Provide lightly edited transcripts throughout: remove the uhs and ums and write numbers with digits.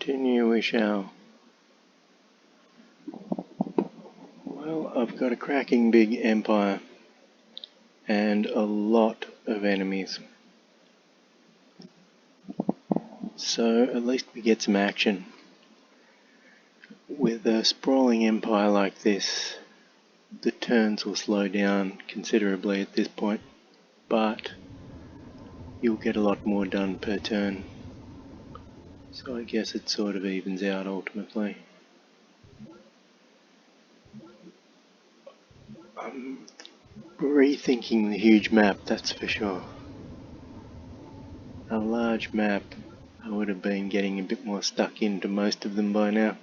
Continue we shall. Well, I've got a cracking big empire and a lot of enemies. So at least we get some action. With a sprawling empire like this, the turns will slow down considerably at this point, but you'll get a lot more done per turn. So I guess it sort of evens out ultimately. I'm rethinking the huge map, that's for sure. A large map, I would have been getting a bit more stuck into most of them by now.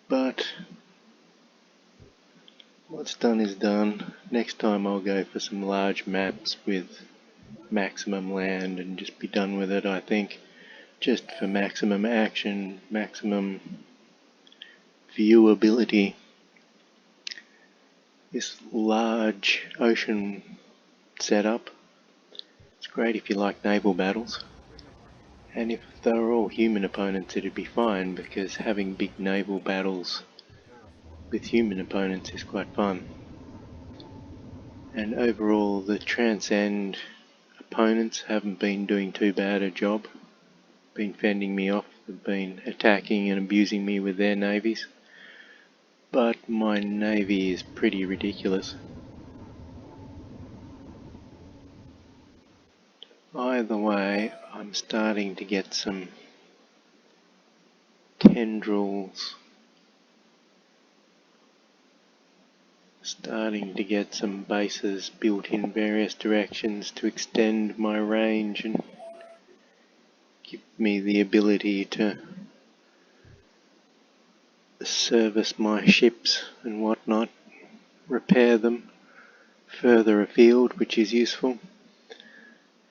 But what's done is done. Next time I'll go for some large maps with maximum land and just be done with it, I think. Just for maximum action, maximum viewability. This large ocean setup, it's great if you like naval battles. And if they were all human opponents, it'd be fine, because having big naval battles with human opponents is quite fun. And overall, the Transcend opponents haven't been doing too bad a job. Been fending me off, they've been attacking and abusing me with their navies. But my navy is pretty ridiculous. Either way, I'm starting to get some tendrils. Starting to get some bases built in various directions to extend my range and give me the ability to service my ships and whatnot, repair them further afield, which is useful.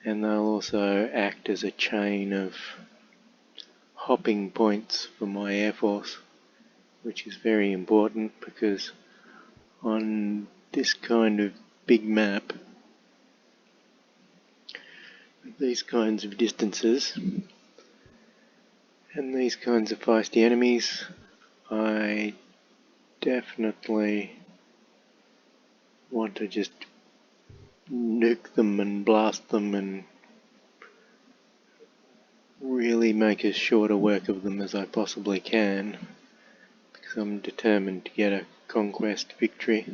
And they'll also act as a chain of hopping points for my air force, which is very important because on this kind of big map, with these kinds of distances and these kinds of feisty enemies, I definitely want to just nuke them and blast them and really make as short a work of them as I possibly can, because I'm determined to get a conquest victory.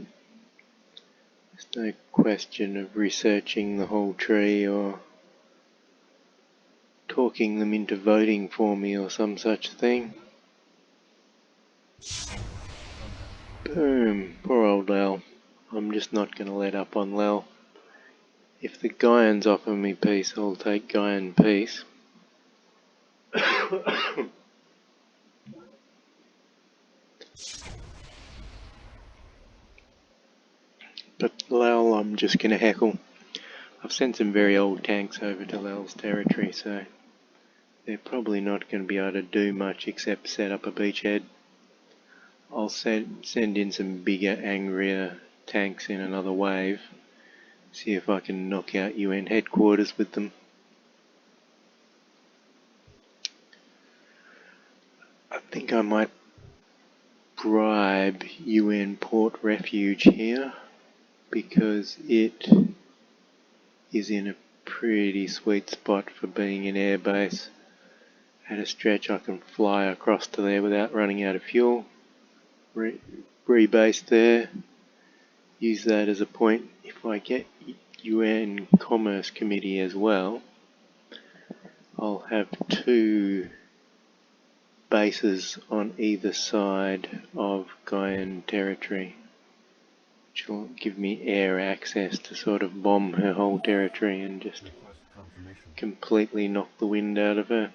There's no question of researching the whole tree or talking them into voting for me or some such thing. Boom, poor old Lel. I'm just not going to let up on Lel. If the Gaians offer me peace, I'll take Gaian peace. But Lel, I'm just going to heckle. I've sent some very old tanks over to Lel's territory, so they're probably not going to be able to do much except set up a beachhead. I'll send in some bigger, angrier tanks in another wave. See if I can knock out UN headquarters with them. I think I might bribe UN Port Refuge here, because it is in a pretty sweet spot for being an air base. At a stretch I can fly across to there without running out of fuel. Rebase there. Use that as a point. If I get UN Commerce Committee as well, I'll have 2 bases on either side of Gaian territory, which will give me air access to sort of bomb her whole territory and just completely knock the wind out of her.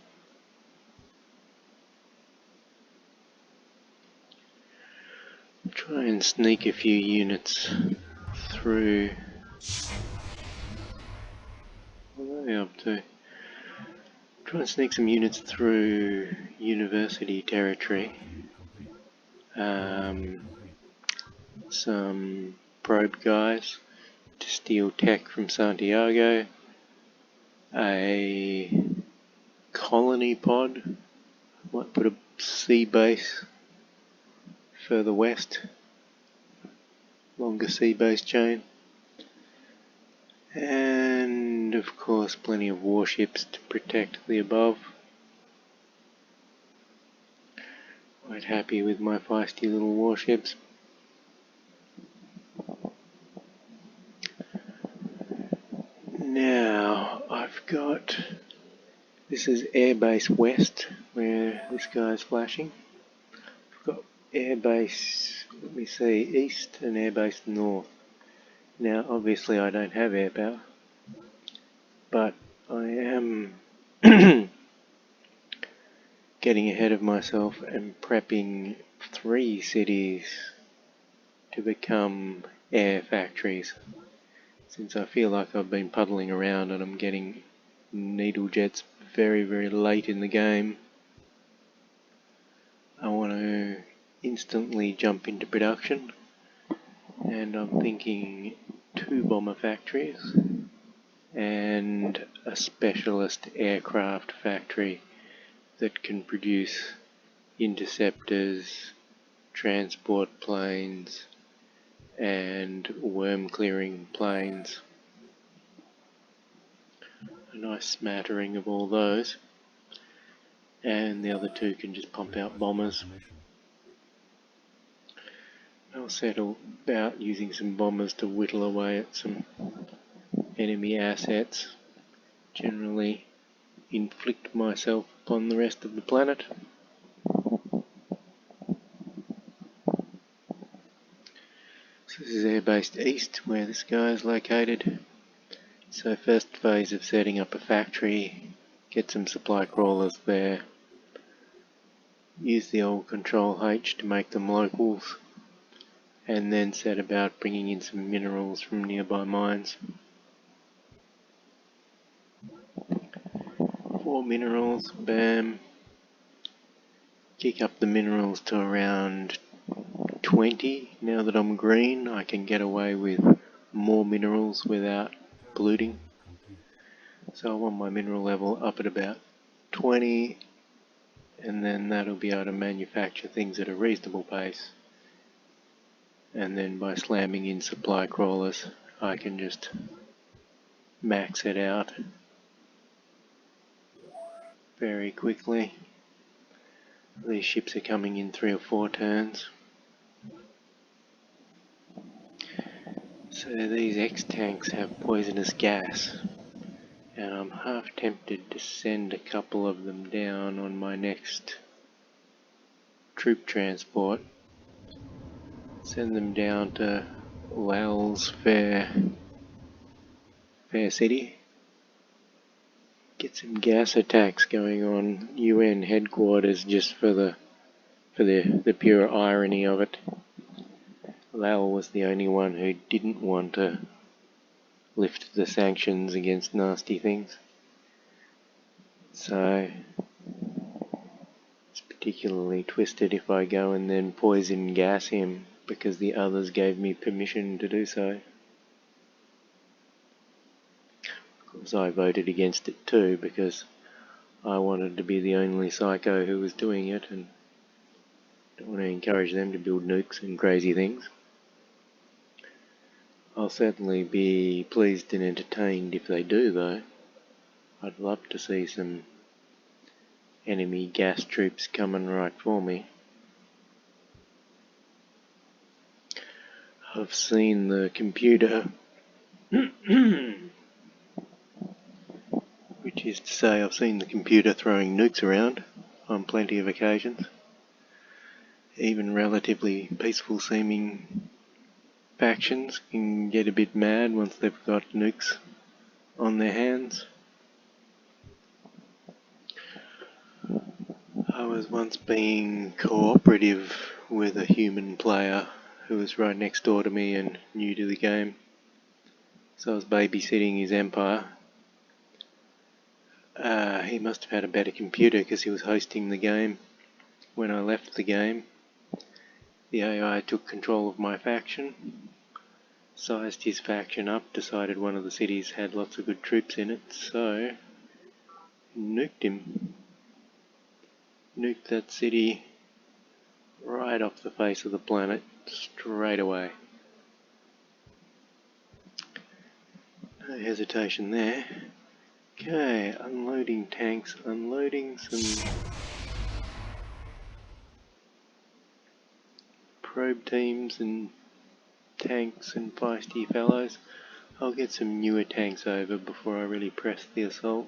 Try and sneak a few units through. What are they up to? Try and sneak some units through university territory. Some probe guys to steal tech from Santiago. A colony pod Might put a sea base further west, longer sea base chain. And of course plenty of warships to protect the above. Quite happy with my feisty little warships. Now I've got, this is Airbase West where this guy's flashing. I've got Airbase, let me see, East and Airbase North. Now obviously I don't have Airpower, but I am getting ahead of myself and prepping 3 cities to become air factories. Since I feel like I've been puddling around and I'm getting needle jets very, very late in the game, I want to instantly jump into production, and I'm thinking 2 bomber factories and a specialist aircraft factory that can produce interceptors, transport planes and worm clearing planes. A nice smattering of all those, and the other 2 can just pump out bombers. I'll settle about using some bombers to whittle away at some enemy assets, generally inflict myself upon the rest of the planet. So this is Airbase East where this guy is located. So first phase of setting up a factory, get some supply crawlers there, use the old Control H to make them locals, and then set about bringing in some minerals from nearby mines. 4 minerals, bam. Kick up the minerals to around 20. Now that I'm green, I can get away with more minerals without polluting. So I want my mineral level up at about 20, and then that'll be able to manufacture things at a reasonable pace. And then by slamming in supply crawlers, I can just max it out very quickly. These ships are coming in 3 or 4 turns. So these X-tanks have poisonous gas, and I'm half tempted to send a couple of them down on my next troop transport. Send them down to Lal's Fair City. Get some gas attacks going on UN headquarters just for the pure irony of it. Lal was the only one who didn't want to lift the sanctions against nasty things. So it's particularly twisted if I go and then poison gas him because the others gave me permission to do so. Of course I voted against it too because I wanted to be the only psycho who was doing it, and don't want to encourage them to build nukes and crazy things. I'll certainly be pleased and entertained if they do though. I'd love to see some enemy gas troops coming right for me. I've seen the computer, which is to say I've seen the computer throwing nukes around on plenty of occasions. Even relatively peaceful seeming factions can get a bit mad once they've got nukes on their hands. I was once being cooperative with a human player who was right next door to me and new to the game. So I was babysitting his empire. He must have had a better computer because he was hosting the game. When I left the game, the AI took control of my faction, sized his faction up, decided one of the cities had lots of good troops in it, so nuked him. nuke that city right off the face of the planet straight away. No hesitation there. Okay, unloading tanks, unloading some probe teams and tanks and feisty fellows. I'll get some newer tanks over before I really press the assault.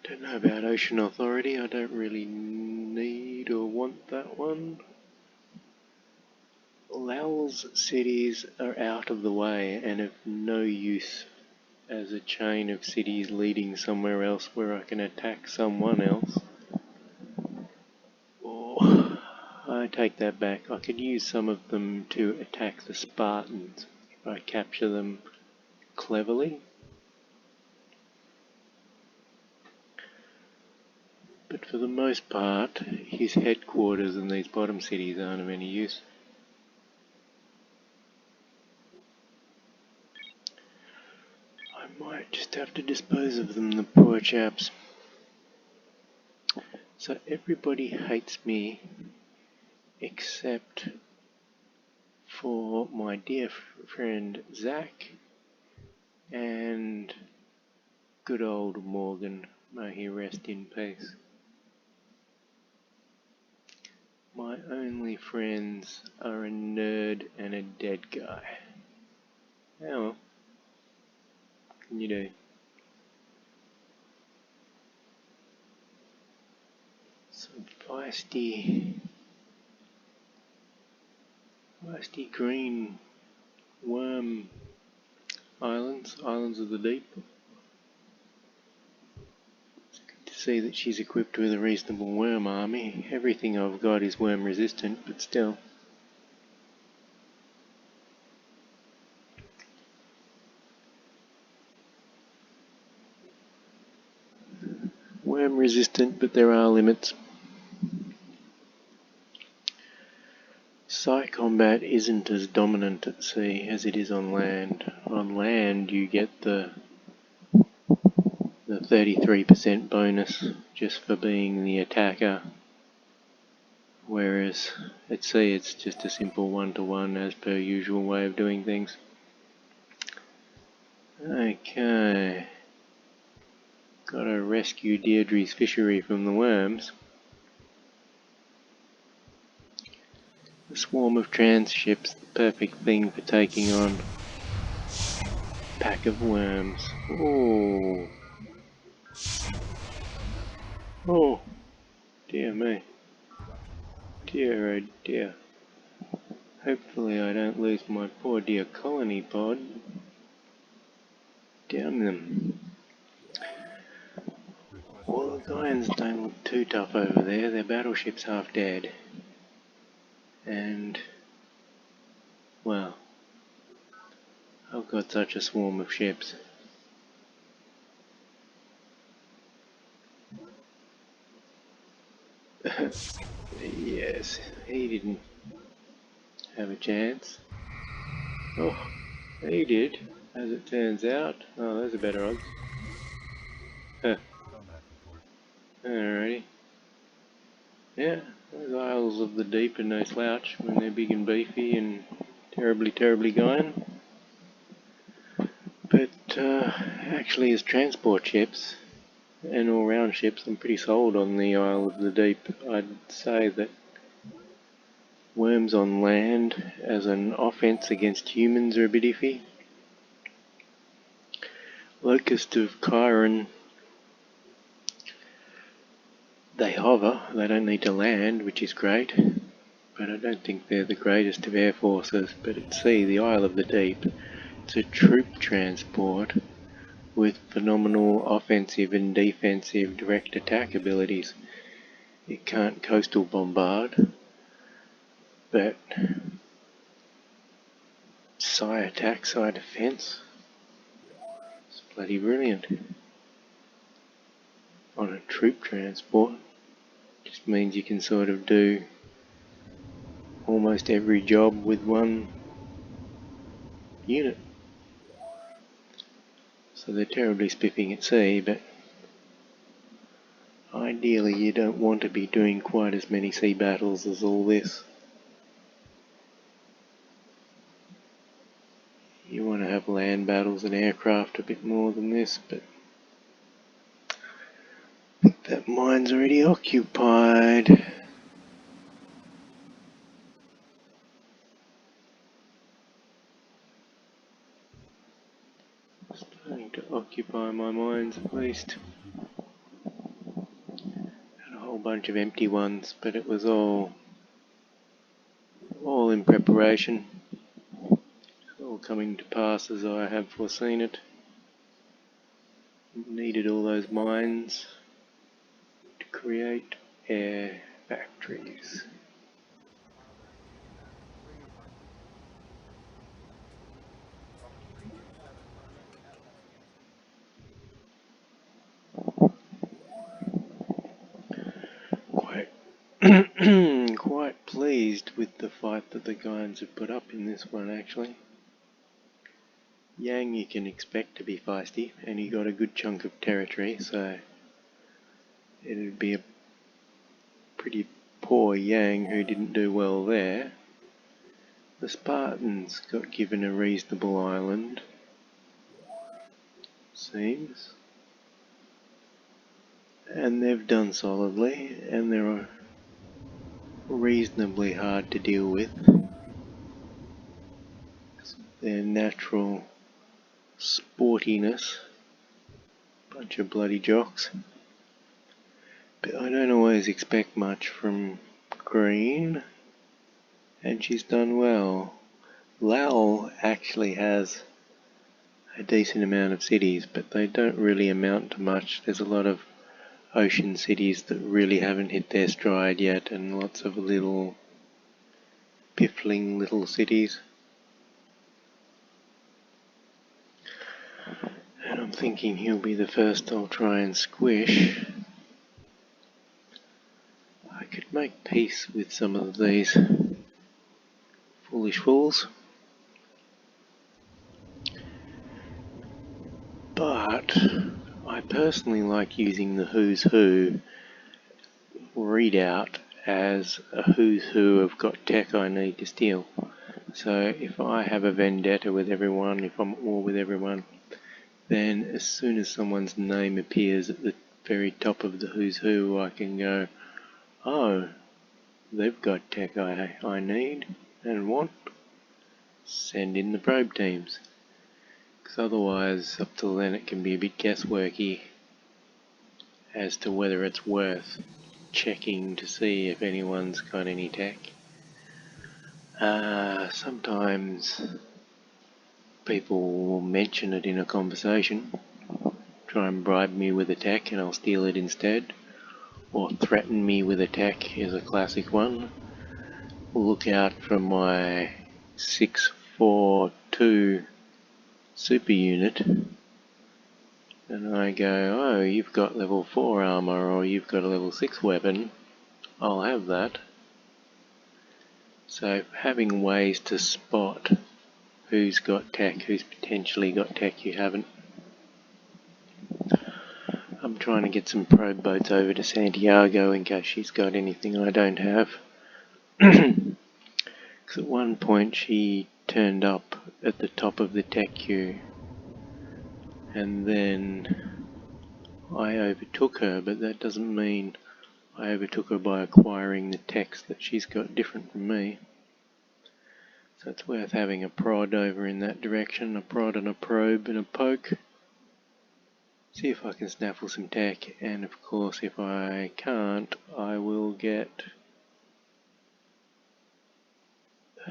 Don't know about Ocean Authority, I don't really need or want that one. Lowell's cities are out of the way and of no use as a chain of cities leading somewhere else where I can attack someone else. Or, I take that back, I could use some of them to attack the Spartans if I capture them cleverly. But for the most part, his headquarters in these bottom cities aren't of any use. I might just have to dispose of them, the poor chaps. So everybody hates me except for my dear friend Zach and good old Morgan. May he rest in peace. My only friends are a nerd and a dead guy. Oh well, what can you do? Some feisty green worm islands of the deep. See that she's equipped with a reasonable worm army. Everything I've got is worm resistant, but still. Worm resistant, but there are limits. Psi combat isn't as dominant at sea as it is on land. On land you get the 33% bonus just for being the attacker, whereas at sea it's just a simple 1-to-1 as per usual way of doing things. Okay, gotta rescue Deirdre's fishery from the worms. A swarm of transships, the perfect thing for taking on a pack of worms. Oh, oh, dear me. Dear, oh dear. Hopefully I don't lose my poor dear colony pod. Damn them. Well, the Gaians don't look too tough over there. Their battleship's half dead. And, well, I've got such a swarm of ships. Yes, he didn't have a chance. Oh, he did, as it turns out. Oh, those are better odds. Huh. Alrighty. Yeah, those Isles of the Deep are no slouch when they're big and beefy and terribly, terribly going. But actually as transport ships and all-round ships, I'm pretty sold on the Isle of the Deep. I'd say that worms on land as an offence against humans are a bit iffy. Locust of Chiron, they hover, they don't need to land, which is great, but I don't think they're the greatest of air forces. But at sea, the Isle of the Deep, it's a troop transport with phenomenal offensive and defensive direct attack abilities. It can't coastal bombard, but psi attack, psi defense, it's bloody brilliant. On a troop transport, just means you can sort of do almost every job with one unit. So so they're terribly spiffing at sea, but ideally you don't want to be doing quite as many sea battles as all this. You want to have land battles and aircraft a bit more than this, but that mine's already occupied. Starting to occupy my mines at least. Had a whole bunch of empty ones, but it was all in preparation. It's all coming to pass as I have foreseen it. Needed all those mines to create air factories. Quite pleased with the fight that the guys have put up in this one, actually. Yang you can expect to be feisty, and he got a good chunk of territory, so it'd be a pretty poor Yang who didn't do well there. The Spartans got given a reasonable island, seems, and they've done solidly, and they're reasonably hard to deal with. Their natural sportiness, bunch of bloody jocks. But I don't always expect much from Green, and she's done well. Lal actually has a decent amount of cities, but they don't really amount to much. There's a lot of ocean cities that really haven't hit their stride yet, and lots of little piffling little cities. And I'm thinking he'll be the first I'll try and squish. I could make peace with some of these foolish fools, but I personally like using the Who's Who readout as a Who's Who of got tech I need to steal. So if I have a vendetta with everyone, if I'm at war with everyone, then as soon as someone's name appears at the very top of the Who's Who, I can go, oh, they've got tech I need and want. Send in the probe teams. Because otherwise, up till then, it can be a bit guessworky as to whether it's worth checking to see if anyone's got any tech. Sometimes people will mention it in a conversation, try and bribe me with a tech and I'll steal it instead, or threaten me with a tech is a classic one. Look out for my 642 super unit, and I go, oh, you've got level 4 armor, or you've got a level 6 weapon, I'll have that. So having ways to spot who's got tech, who's potentially got tech you haven't. I'm trying to get some probe boats over to Santiago in case she's got anything I don't have. Because at one point she turned up at the top of the tech queue, and then I overtook her, but that doesn't mean I overtook her by acquiring the techs that she's got different from me. So it's worth having a prod over in that direction, a prod and a probe and a poke. See if I can snaffle some tech, and of course if I can't, I will get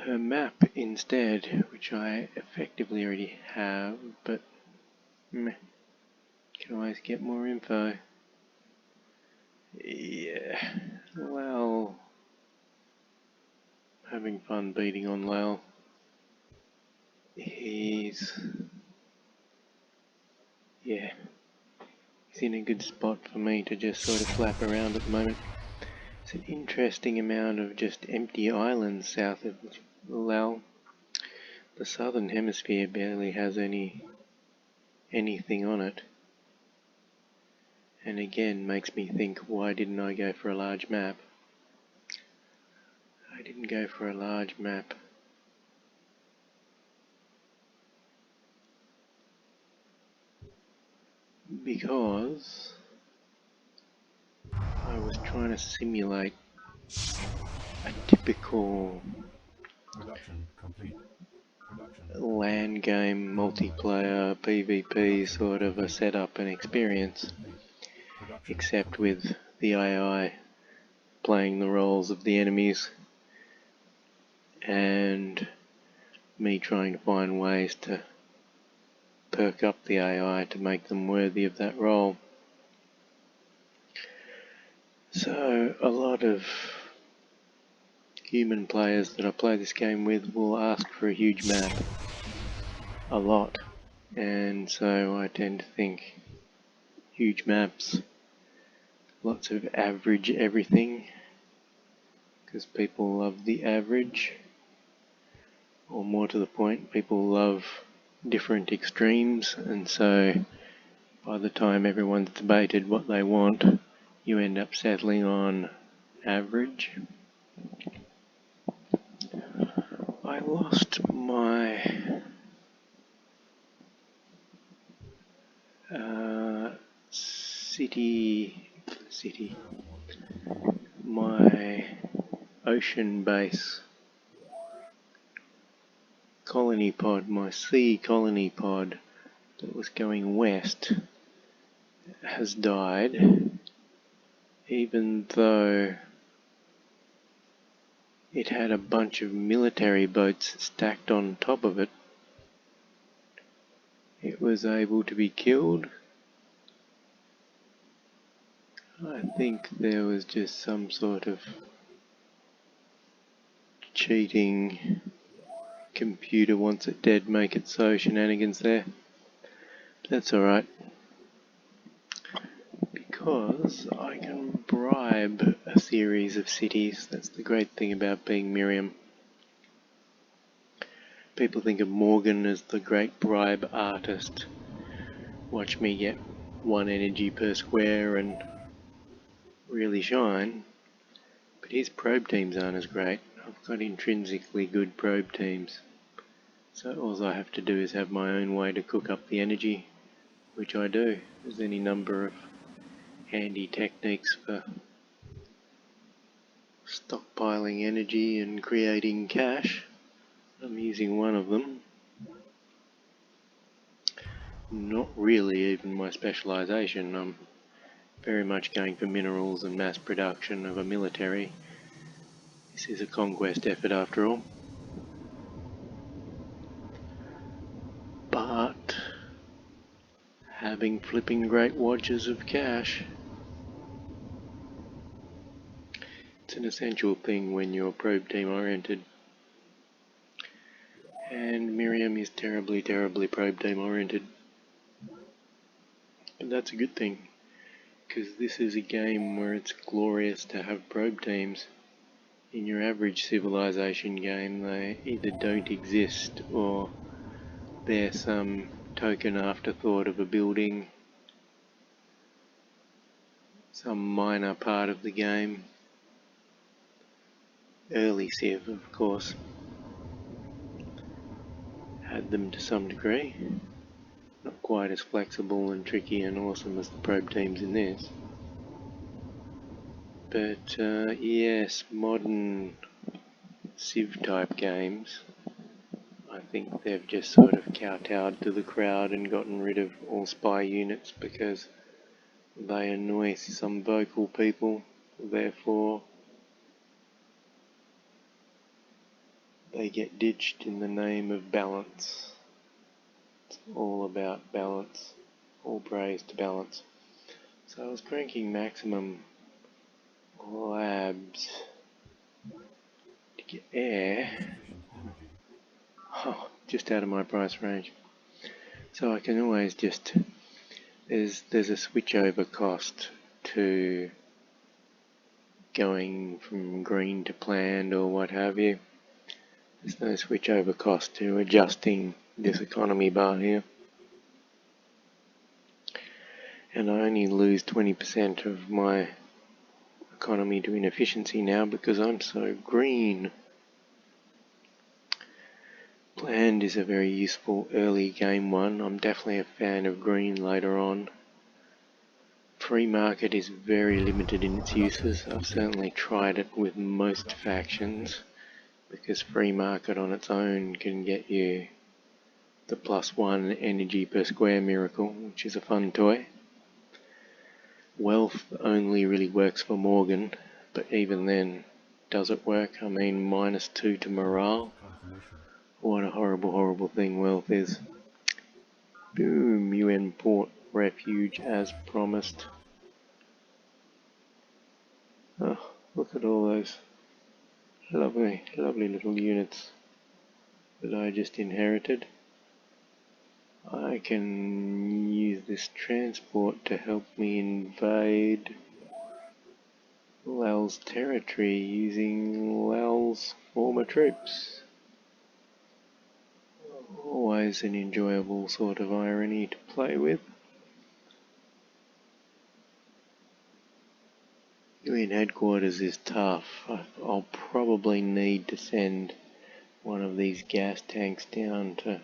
her map instead, which I effectively already have, but meh, can always get more info. Yeah, well, having fun beating on Lal. He's in a good spot for me to just sort of flap around at the moment. It's an interesting amount of just empty islands south of Lal. The southern hemisphere barely has any anything on it. And again makes me think, why didn't I go for a large map? I didn't go for a large map because I was trying to simulate a typical LAN game multiplayer PvP sort of a setup and experience, except with the AI playing the roles of the enemies and me trying to find ways to perk up the AI to make them worthy of that role. So a lot of human players that I play this game with will ask for a huge map a lot, and so I tend to think huge maps, lots of average everything, because people love the average, or more to the point, people love different extremes, and so by the time everyone's debated what they want, you end up settling on average. I lost my my ocean base colony pod, my sea colony pod that was going west has died, even though it had a bunch of military boats stacked on top of it. It was able to be killed. I think there was just some sort of cheating computer wants it dead, make it so shenanigans there. That's alright, because I can bribe a series of cities. That's the great thing about being Miriam. People think of Morgan as the great bribe artist. Watch me get 1 energy per square and really shine, but his probe teams aren't as great. I've got intrinsically good probe teams, so all I have to do is have my own way to cook up the energy, which I do. There's any number of handy techniques for stockpiling energy and creating cash. I'm using one of them. Not really even my specialisation. I'm very much going for minerals and mass production of a military. This is a conquest effort after all. But having flipping great wadges of cash, it's an essential thing when you're probe team oriented. And Miriam is terribly, terribly probe team oriented. But that's a good thing, because this is a game where it's glorious to have probe teams. In your average civilization game, they either don't exist or they're some token afterthought of a building, some minor part of the game. Early Civ, of course, had them to some degree. Not quite as flexible and tricky and awesome as the probe teams in this. But yes, modern Civ type games, I think they've just sort of kowtowed to the crowd and gotten rid of all spy units because they annoy some vocal people, therefore they get ditched in the name of balance. It's all about balance, all praise to balance. So I was cranking maximum labs to get air. Oh, just out of my price range. So I can always just, there's a switchover cost to going from green to planned or what have you. There's no switchover cost to adjusting this economy bar here. and I only lose 20% of my economy to inefficiency now because I'm so green. Bland is a very useful early game one. I'm definitely a fan of green later on. Free market is very limited in its uses. I've certainly tried it with most factions because free market on its own can get you the +1 energy per square miracle, which is a fun toy. Wealth only really works for Morgan, but even then, does it work? I mean, -2 to morale. What a horrible, horrible thing wealth is. Boom, UN port refuge as promised. Oh, look at all those lovely, lovely little units that I just inherited. I can use this transport to help me invade Lal's territory using Lal's former troops. Always an enjoyable sort of irony to play with. UN headquarters is tough. I'll probably need to send one of these gas tanks down to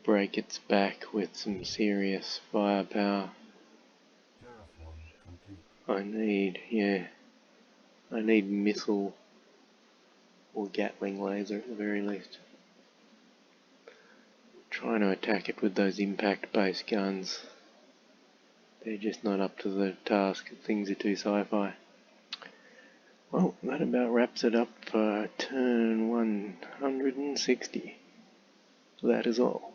break its back with some serious firepower. I need missile or Gatling laser at the very least. Trying to attack it with those impact-based guns. They're just not up to the task. Things are too sci-fi. Well, that about wraps it up for turn 160. That is all.